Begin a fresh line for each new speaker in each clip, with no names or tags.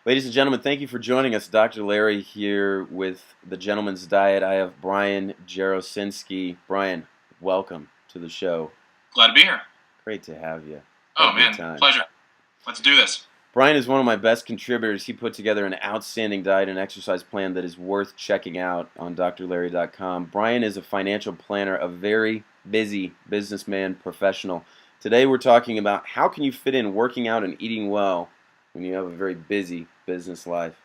Ladies and gentlemen, thank you for joining us. Dr. Larry here with the Gentleman's Diet. I have Brian Jarosinski. Brian, welcome to the show.
Glad to be here.
Great to have you.
Oh,
Every
man.
time.
Pleasure. Let's do this.
Brian is one of my best contributors. He put together an outstanding diet and exercise plan that is worth checking out on drlarry.com. Brian is a financial planner, a very busy businessman, professional. Today we're talking about how can you fit in working out and eating well when you have a very busy business life.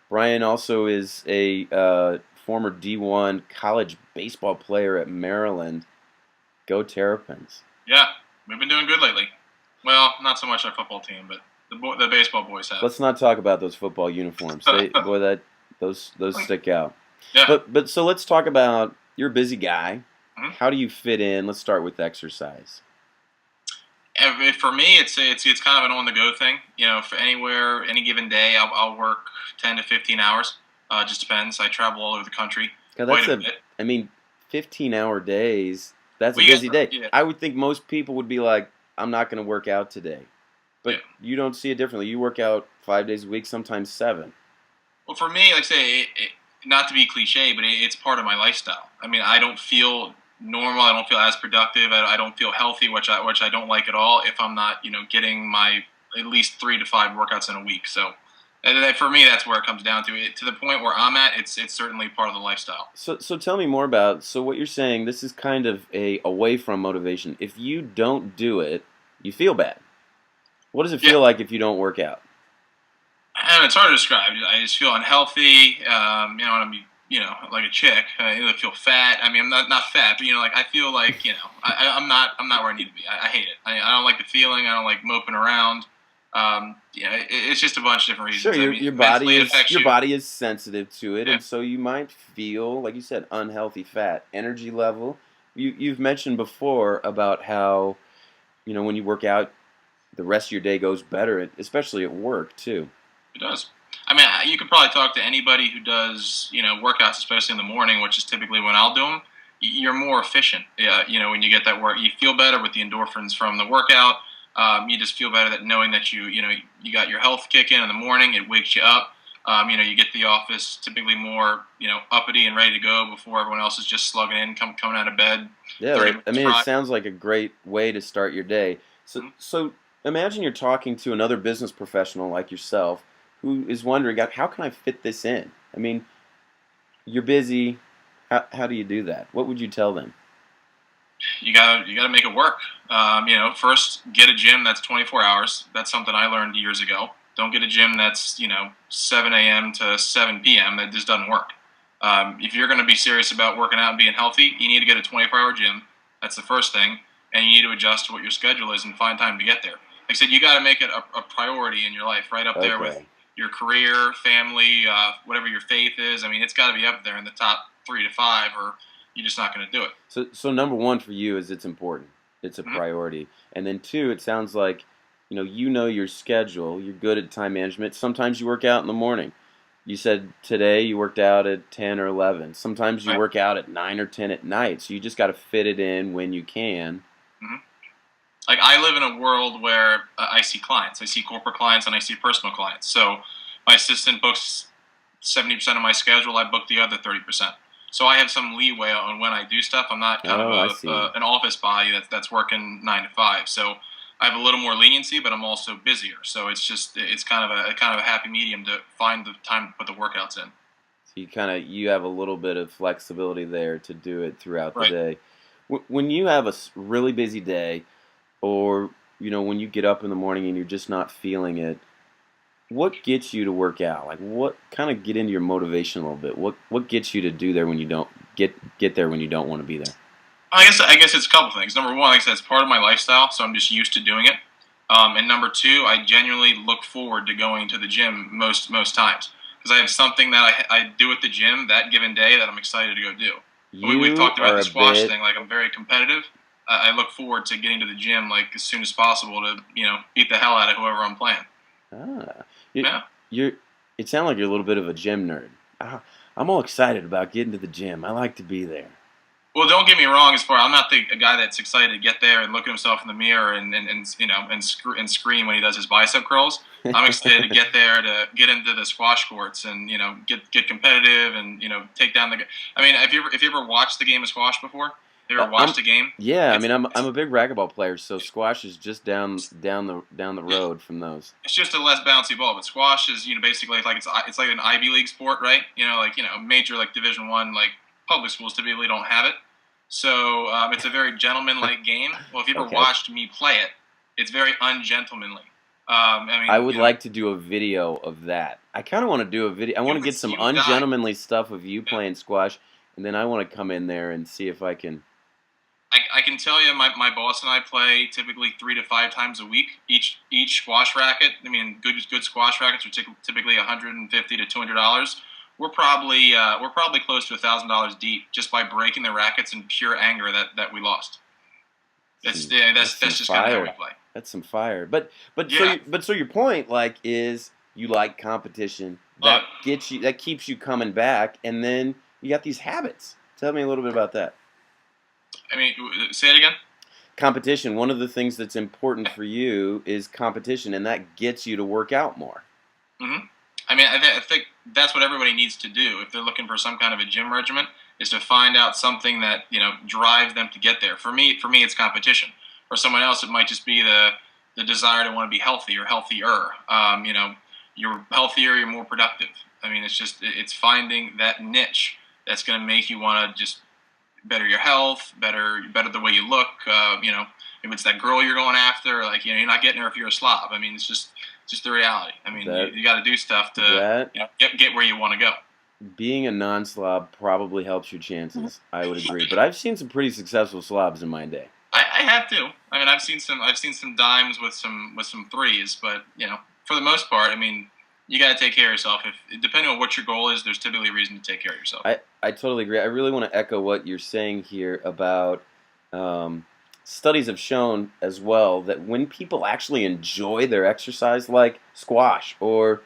Brian also is a former D1 college baseball player at Maryland. Go Terrapins.
Yeah, we've been doing good lately. Well, not so much our football team, but the baseball boys have.
Let's not talk about those football uniforms. Those stick out.
Yeah.
But so let's talk about, you're a busy guy.
Mm-hmm.
How do you fit in? Let's start with exercise.
For me, it's kind of an on-the-go thing. You know, for any given day, I'll work 10 to 15 hours. Just depends. I travel all over the country.
Quite a bit. 15-hour days. That's a busy day.
Yeah.
I would think most people would be like, I'm not going to work out today. But you don't see it differently. You work out 5 days a week, sometimes 7.
Well, for me, like I say, not to be cliche, but it's part of my lifestyle. I mean, I don't feel normal. I don't feel as productive. I don't feel healthy, which I don't like at all, if I'm not, getting my at least 3 to 5 workouts in a week. So for me, that's where it comes down to. To the point where I'm at, it's certainly part of the lifestyle.
So tell me more about, so what you're saying, this is kind of a away from motivation. If you don't do it, you feel bad. What does it feel like if you don't work out?
And it's hard to describe. I just feel unhealthy. I'm like a chick. I feel fat. I mean, I'm not fat, but I feel like I'm not where I need to be. I hate it. I don't like the feeling. I don't like moping around. It's just a bunch of different reasons.
Sure, your body is sensitive to it, and so you might feel, like you said, unhealthy fat. Energy level. You've mentioned before about how when you work out, the rest of your day goes better, especially at work too.
It does. I mean, you could probably talk to anybody who does, workouts, especially in the morning, which is typically when I'll do them. You're more efficient. When you get that work, you feel better with the endorphins from the workout. You just feel better knowing that you got your health kick in the morning. It wakes you up. You get to the office typically more, uppity and ready to go before everyone else is just slugging in, coming out of bed.
Yeah, it sounds like a great way to start your day. So imagine you're talking to another business professional like yourself who is wondering, how can I fit this in? I mean, you're busy. How do you do that? What would you tell them?
You gotta make it work. First get a gym that's 24 hours. That's something I learned years ago. Don't get a gym that's 7 a.m. to 7 p.m. That just doesn't work. If you're going to be serious about working out and being healthy, you need to get a 24-hour gym. That's the first thing, and you need to adjust what your schedule is and find time to get there. Like I said, you got to make it a priority in your life, right up there with your career, family, whatever your faith is. I mean, it's got to be up there in the top 3 to 5, or you're just not going to do it.
So number one for you is it's important. It's a priority. And then 2, it sounds like, you know your schedule. You're good at time management. Sometimes you work out in the morning. You said today you worked out at 10 or 11. Sometimes you work out at 9 or 10 at night. So you just got to fit it in when you can.
Mm-hmm. Like, I live in a world where I see clients. I see corporate clients and I see personal clients. So my assistant books 70% of my schedule. I book the other 30%. So I have some leeway on when I do stuff. I'm not kind of an office body that's working 9 to 5. So I have a little more leniency, but I'm also busier. So it's kind of a happy medium to find the time to put the workouts in.
So you have a little bit of flexibility there to do it throughout the day. When you have a really busy day, or when you get up in the morning and you're just not feeling it, what gets you to work out? Like, what kind of get into your motivation a little bit? What gets you to do there when you don't get there when you don't want to be there?
I guess it's a couple things. Number one, like I said, it's part of my lifestyle, so I'm just used to doing it. And number 2, I genuinely look forward to going to the gym most times, because I have something that I do at the gym that given day that I'm excited to go do. We've talked about the squash thing. Like, I'm very competitive. I look forward to getting to the gym like as soon as possible to beat the hell out of whoever I'm playing.
It sounds like you're a little bit of a gym nerd. I'm all excited about getting to the gym. I like to be there.
Well, don't get me wrong. I'm not the guy that's excited to get there and look at himself in the mirror and scream when he does his bicep curls. I'm excited to get there, to get into the squash courts, and get competitive, and take down the. I mean, if you ever watched the game of squash before? Have you ever watched a game?
Yeah, I mean, I'm a big racquetball player, so squash is just down the road from those.
It's just a less bouncy ball, but squash is basically like it's like an Ivy League sport, right? Major like Division I, like public schools typically don't have it. So it's a very gentlemanlike game. Well, if you ever watched me play it, it's very ungentlemanly.
I would like to do a video of that. I kind of want to do a video. I want to get some ungentlemanly stuff of you playing squash, and then I want to come in there and see if I can.
I can tell you, my boss and I play typically 3 to 5 times a week. Each squash racket. I mean, good squash rackets are typically $150 to $200. We're probably close to $1,000 deep just by breaking the rackets in pure anger that we lost. That's just kind of how we play.
That's some fire. But so your point is you like competition that keeps you coming back, and then you got these habits. Tell me a little bit about that.
I mean, say it again.
Competition. One of the things that's important for you is competition, and that gets you to work out more.
Mm-hmm. I mean, I think that's what everybody needs to do if they're looking for some kind of a gym regimen, is to find out something that drives them to get there. For me, it's competition. For someone else, it might just be the desire to want to be healthy or healthier. You're healthier, you're more productive. I mean, it's finding that niche that's going to make you want to just better your health, better the way you look. If it's that girl you're going after, you're not getting her if you're a slob. I mean, it's just the reality. I mean, you got to do stuff to get where you want to go.
Being a non-slob probably helps your chances. I would agree, but I've seen some pretty successful slobs in my day.
I have too. I mean, I've seen some dimes with some threes, but for the most part, I mean, you got to take care of yourself. Depending on what your goal is, there's typically a reason to take care of yourself.
I totally agree. I really want to echo what you're saying here about studies have shown as well that when people actually enjoy their exercise, like squash, or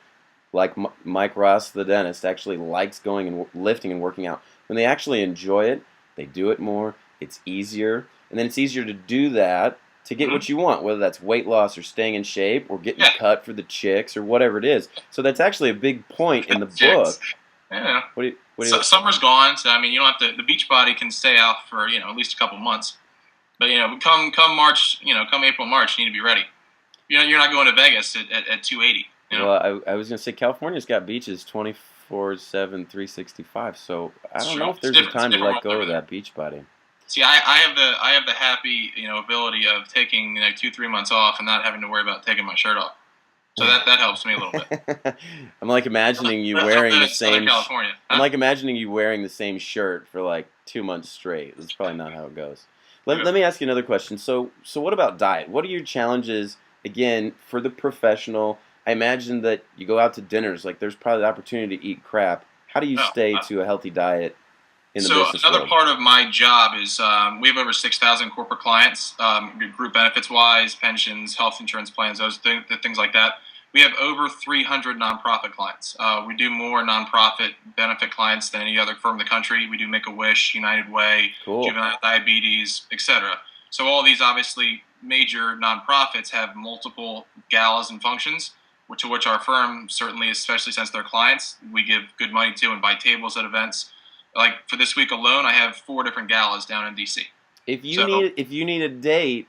like Mike Ross, the dentist, actually likes going and lifting and working out, when they actually enjoy it, they do it more. It's easier. And then it's easier to do that to get what you want, whether that's weight loss or staying in shape or getting cut for the chicks or whatever it is. So that's actually a big point in the book.
Yeah. Summer's gone, so I mean, you don't have to. The beach body can stay out for at least a couple months. But come March, come April, March, you need to be ready. You're not going to Vegas at 280.
Well, I was gonna say California's got beaches 24/7, 365. So I don't know if there's a time to let go of that beach body.
See, I have the happy ability of taking 2-3 months off and not having to worry about taking my shirt off. So that helps me a little bit.
I'm like imagining you wearing the same.
California. Huh?
I'm like imagining you wearing the same shirt for like 2 months straight. That's probably not how it goes. Let me ask you another question. So what about diet? What are your challenges again for the professional? I imagine that you go out to dinners. Like there's probably the opportunity to eat crap. How do you stay to a healthy diet?
So another part of my job is we have over 6,000 corporate clients, group benefits wise, pensions, health insurance plans, those things like that. We have over 300 nonprofit clients. We do more nonprofit benefit clients than any other firm in the country. We do Make-A-Wish, United Way, Juvenile Diabetes, etc. So all these obviously major nonprofits have multiple galas and functions, to which our firm certainly, especially since they're clients, we give good money to and buy tables at events. Like for this week alone, I have 4 different galas down in DC.
If you need a date,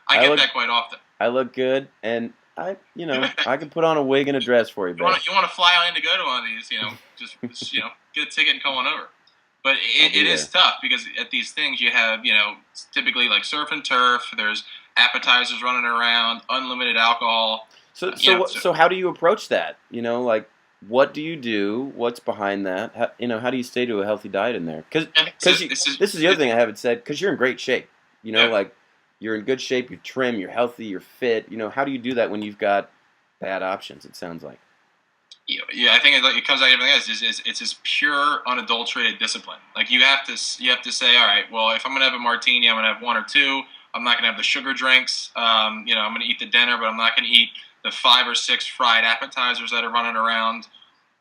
I get that quite often.
I look good, and I can put on a wig and a dress for you.
You want to fly on in to go to one of these? Just get a ticket and come on over. But it is tough because at these things you have typically like surf and turf. There's appetizers running around, unlimited alcohol.
So how do you approach that? What do you do? What's behind that? How do you stay to a healthy diet in there? Because this is the other thing I haven't said. Because you're in great shape. Like you're in good shape. You're trim. You're healthy. You're fit. How do you do that when you've got bad options? It sounds like.
Yeah, I think it comes out of everything else. It's this pure, unadulterated discipline. Like you have to say, all right, well, if I'm gonna have a martini, I'm gonna have 1 or 2. I'm not gonna have the sugar drinks. I'm gonna eat the dinner, but I'm not gonna eat the 5 or 6 fried appetizers that are running around.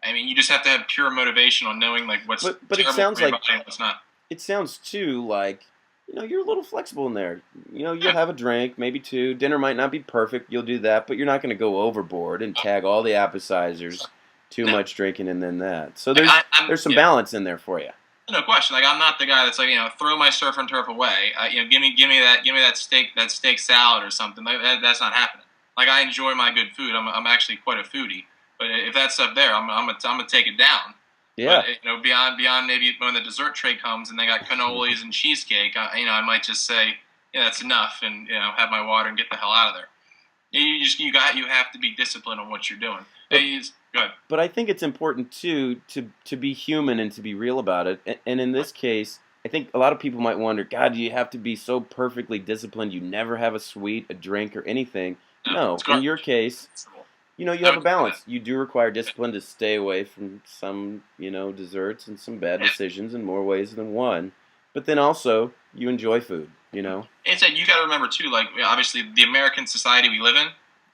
I mean, you just have to have pure motivation on knowing like what's
but it sounds
for your
like
body and what's not.
It sounds too like you're a little flexible in there. You'll have a drink, maybe two. Dinner might not be perfect. You'll do that, but you're not going to go overboard and tag all the appetizers, too
No.
much drinking, and then that. So
Like
there's some
yeah,
balance in there for you.
no question. Like I'm not the guy that's like throw my surf and turf away. Give me that steak salad or something. Like that's not happening. Like I enjoy my good food. I'm actually quite a foodie. But if that stuff there, I'm gonna take it down.
Yeah.
But beyond maybe when the dessert tray comes and they got cannolis and cheesecake, I might just say, yeah, that's enough, and have my water and get the hell out of there. You have to be disciplined on what you're doing. Go ahead.
But I think it's important too to be human and to be real about it. And in this case, I think a lot of people might wonder, God, do you have to be so perfectly disciplined? You never have a sweet, a drink, or anything. No. In your case, you have a balance. You do require discipline to stay away from some, desserts and some bad decisions in more ways than one. But then also, you enjoy food,
And said you got to remember too, like obviously the American society we live in.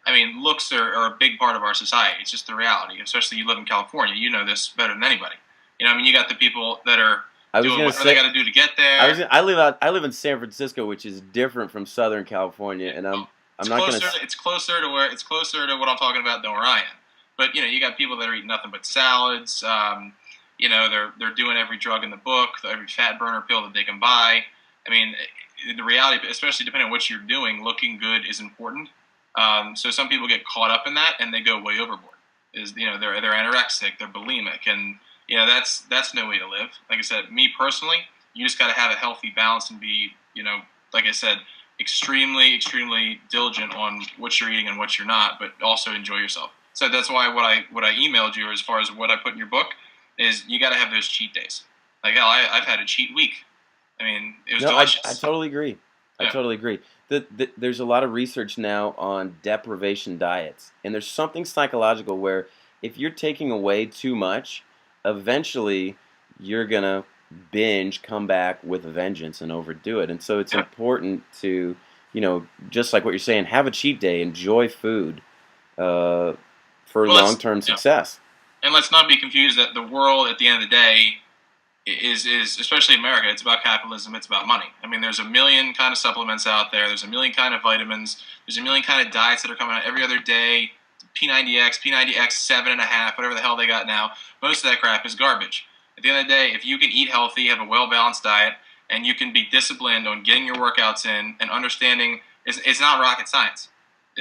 I mean, looks are a big part of our society. It's just the reality. Especially you live in California, you know this better than anybody. You got the people that are doing whatever they got to do to get there.
I live in San Francisco, which is different from Southern California, and I'm not going to.
It's closer to what I'm talking about than where I am. But you got people that are eating nothing but salads. They're doing every drug in the book, every fat burner pill that they can buy. I mean, the reality, especially depending on what you're doing, looking good is important. So some people get caught up in that and they go way overboard. They're anorexic, they're bulimic, and that's no way to live. Like I said, me personally, you just got to have a healthy balance and be like I said, extremely diligent on what you're eating and what you're not, but also enjoy yourself. So that's why what I emailed you as far as what I put in your book is you got to have those cheat days. Like hell, I've had a cheat week. I mean, it was delicious.
I totally agree.
Yeah.
I totally agree. There's a lot of research now on deprivation diets, and there's something psychological where if you're taking away too much, eventually you're gonna binge, come back with a vengeance, and overdo it. And so it's important to, just like what you're saying, have a cheat day, enjoy food for long-term success.
And let's not be confused that the world at the end of the day is especially America, it's about capitalism, it's about money. I mean, there's a million kind of supplements out there, there's a million kind of vitamins, there's a million kind of diets that are coming out every other day, P90X, P90X 7.5, whatever the hell they got now. Most of that crap is garbage. At the end of the day, if you can eat healthy, have a well-balanced diet, and you can be disciplined on getting your workouts in and understanding, it's not rocket science.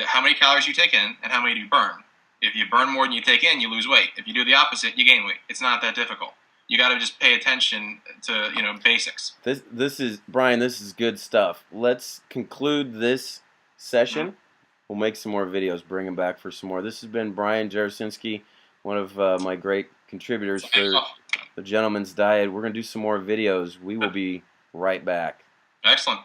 How many calories you take in and how many do you burn. If you burn more than you take in, you lose weight. If you do the opposite, you gain weight. It's not that difficult. You got to just pay attention to basics.
This is Brian. This is good stuff. Let's conclude this session. Mm-hmm. We'll make some more videos. Bring them back for some more. This has been Brian Jarosinski, one of my great contributors for the Gentleman's Diet. We're gonna do some more videos. We will be right back.
Excellent.